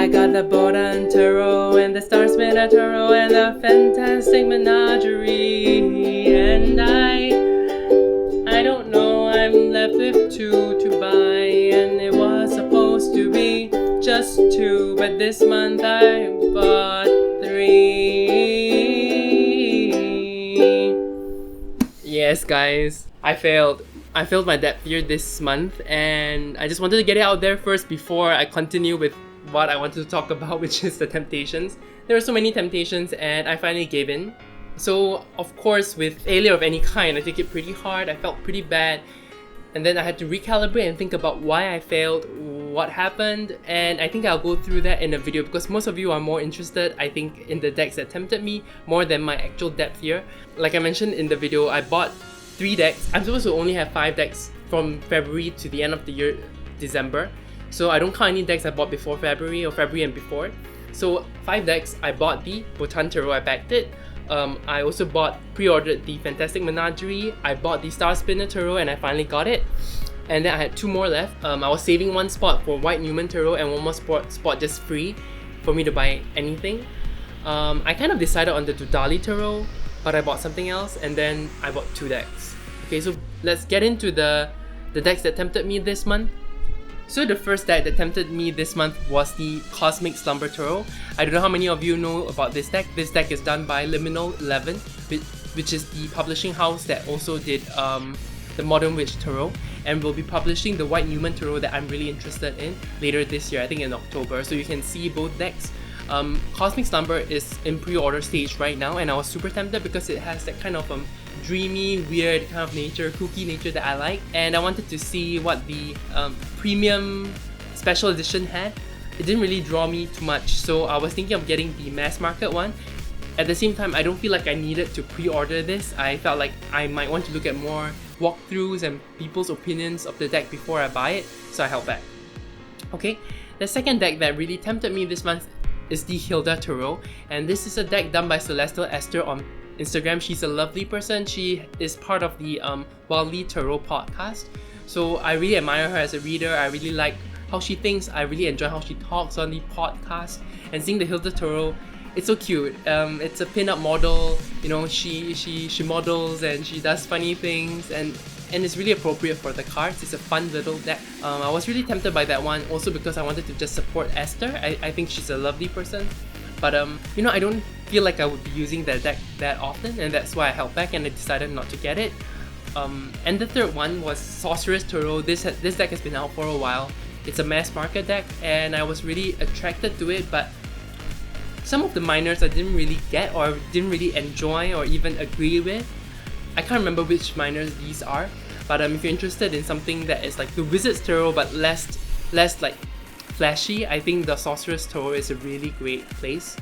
I got the Botan Tarot and the Star Spinner Tarot and the Fantastic Menagerie, and I don't know, I'm left with 2 to buy, and it was supposed to be just 2, but this month I bought 3. Yes guys, I failed my depth year this month, and I just wanted to get it out there first before I continue with what I wanted to talk about, which is the temptations. There were so many temptations and I finally gave in. So of course, with failure of any kind, I took it pretty hard. I felt pretty bad, and then I had to recalibrate and think about why I failed, what happened, and I think I'll go through that in a video because most of you are more interested, I think, in the decks that tempted me more than my actual depth year. Like I mentioned in the video, I bought 3 decks. I'm supposed to only have 5 decks from February to the end of the year, December. So I don't count any decks I bought before February or February and before. So 5 decks, I bought the Botan Tarot, I backed it. I also pre-ordered the Fantastic Menagerie. I bought the Star Spinner Tarot and I finally got it. And then I had 2 more left. I was saving 1 spot for White Newman Tarot and 1 more spot just free for me to buy anything. I kind of decided on the Dali Tarot, but I bought something else, and then I bought 2 decks. Okay, so let's get into the decks that tempted me this month. So the first deck that tempted me this month was the Cosmic Slumber Tarot. I don't know how many of you know about this deck. This deck is done by Liminal 11, which is the publishing house that also did the Modern Witch Tarot, and will be publishing the White Newman Tarot that I'm really interested in later this year, I think in October. So you can see both decks. Cosmic Slumber is in pre-order stage right now, and I was super tempted because it has that kind of dreamy, weird kind of nature, kooky nature that I like, and I wanted to see what the premium special edition had. It didn't really draw me too much, so I was thinking of getting the mass market one. At the same time, I don't feel like I needed to pre-order this. I felt like I might want to look at more walkthroughs and people's opinions of the deck before I buy it, so I held back. Okay, the second deck that really tempted me this month is the Hilda Tarot, and this is a deck done by Celestial Esther on Instagram. She's a lovely person. She is part of the Wildly Tarot podcast, so I really admire her as a reader. I really like how she thinks. I really enjoy how she talks on the podcast, and seeing the Hilda Tarot, it's so cute. It's a pin-up model, you know, she models and she does funny things, and it's really appropriate for the cards. It's a fun little deck. I was really tempted by that one also because I wanted to just support Esther. I think she's a lovely person, but you know, I don't feel like I would be using that deck that often, and that's why I held back and I decided not to get it. And the third one was Sorceress Tarot. This deck has been out for a while. It's a mass market deck and I was really attracted to it, but some of the minors I didn't really get or didn't really enjoy or even agree with. I can't remember which minors these are, but if you're interested in something that is like the Wizard's Tarot but less like flashy, I think the Sorceress Tarot is a really great place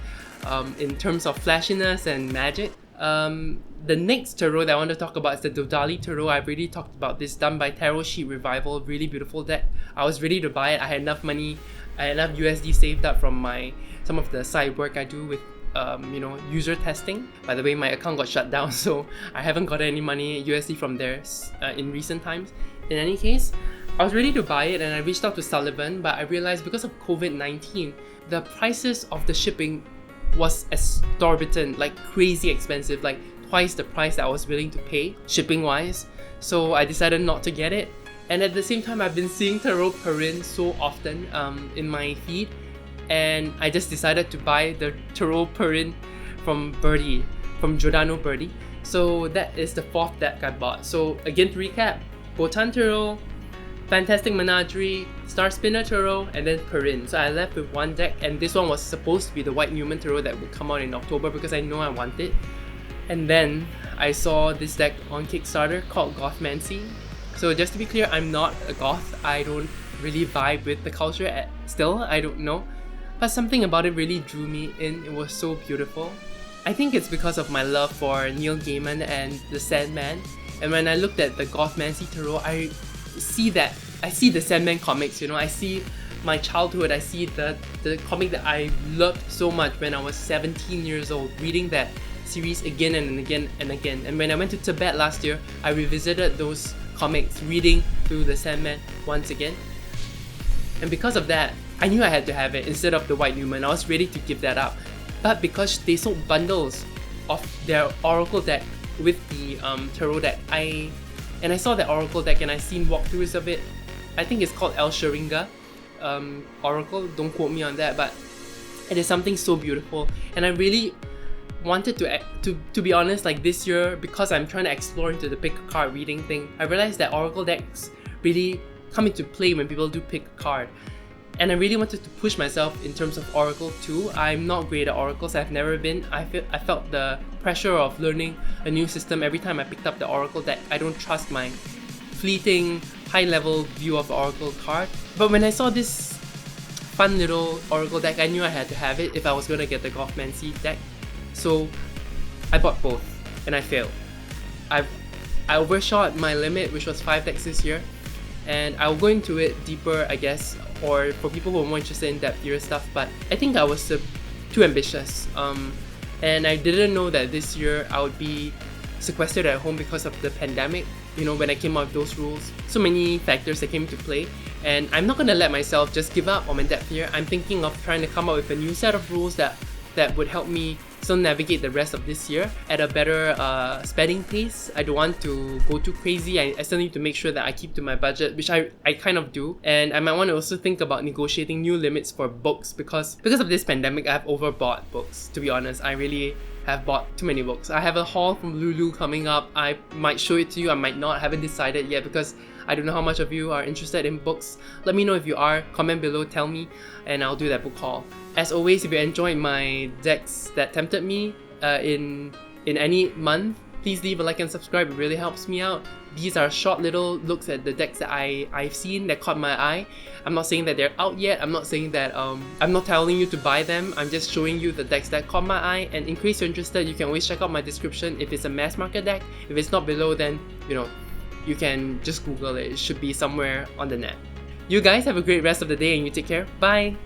in terms of flashiness and magic. The next tarot that I want to talk about is the Dali Tarot. I've already talked about this, done by Tarot Sheet Revival. Really beautiful deck. I was ready to buy it. I had enough money, I had enough USD saved up from some of the side work I do with you know, user testing. By the way, my account got shut down, so I haven't got any money USD from there in recent times. In any case, I was ready to buy it and I reached out to Sullivan, but I realized because of COVID-19, the prices of the shipping was exorbitant, like crazy expensive, like twice the price that I was willing to pay shipping wise. So I decided not to get it. And at the same time, I've been seeing Tarot Perrin so often in my feed, and I just decided to buy the Tarot Perrin from Giordano Birdie. So that is the 4th deck I bought. So again, to recap, Botan Tarot, Fantastic Menagerie, Star Spinner Tarot, and then Perrin. So I left with 1 deck, and this one was supposed to be the White Newman Tarot that would come out in October because I know I want it. And then I saw this deck on Kickstarter called Gothmancy. So just to be clear, I'm not a goth. I don't really vibe with the culture still, I don't know. But something about it really drew me in. It was so beautiful. I think it's because of my love for Neil Gaiman and the Sandman. And when I looked at the Gothmancy Tarot, I see the Sandman comics, you know. I see my childhood. I see the comic that I loved so much when I was 17 years old, reading that series again and again and again. And when I went to Tibet last year, I revisited those comics, reading through the Sandman once again. And because of that, I knew I had to have it instead of the White Lumen. I was ready to give that up. But because they sold bundles of their Oracle deck with the Tarot deck, I saw that Oracle deck and I seen walkthroughs of it. I think it's called El Sharinga Oracle, don't quote me on that, but it is something so beautiful. And I really wanted to be honest, like this year, because I'm trying to explore into the pick a card reading thing, I realized that Oracle decks really come into play when people do pick a card. And I really wanted to push myself in terms of Oracle too. I'm not great at Oracles, I've never been. I felt the pressure of learning a new system every time I picked up the Oracle deck. I don't trust my fleeting, high-level view of the Oracle card. But when I saw this fun little Oracle deck, I knew I had to have it if I was going to get the Gothmancy deck. So I bought both, and I failed. I overshot my limit, which was 5 decks this year. And I'll go into it deeper, I guess, or for people who are more interested in depthier stuff, but I think I was too ambitious. And I didn't know that this year I would be sequestered at home because of the pandemic. You know, when I came out with those rules, so many factors that came into play, and I'm not gonna let myself just give up on my depthier. I'm thinking of trying to come up with a new set of rules that would help me still navigate the rest of this year at a better spending pace. I don't want to go too crazy. I still need to make sure that I keep to my budget, which I kind of do. And I might want to also think about negotiating new limits for books because of this pandemic, I've overbought books. To be honest, I really have bought too many books. I have a haul from Lulu coming up. I might show it to you, I might not, haven't decided yet because I don't know how much of you are interested in books. Let me know if you are, comment below, tell me, and I'll do that book haul. As always, if you enjoyed my decks that tempted me in any month, please leave a like and subscribe, it really helps me out. These are short little looks at the decks that I've seen that caught my eye. I'm not saying that they're out yet, I'm not saying that, I'm not telling you to buy them, I'm just showing you the decks that caught my eye. And in case you're interested, you can always check out my description if it's a mass market deck. If it's not below, then, you know, you can just Google it, it should be somewhere on the net. You guys have a great rest of the day and you take care, bye!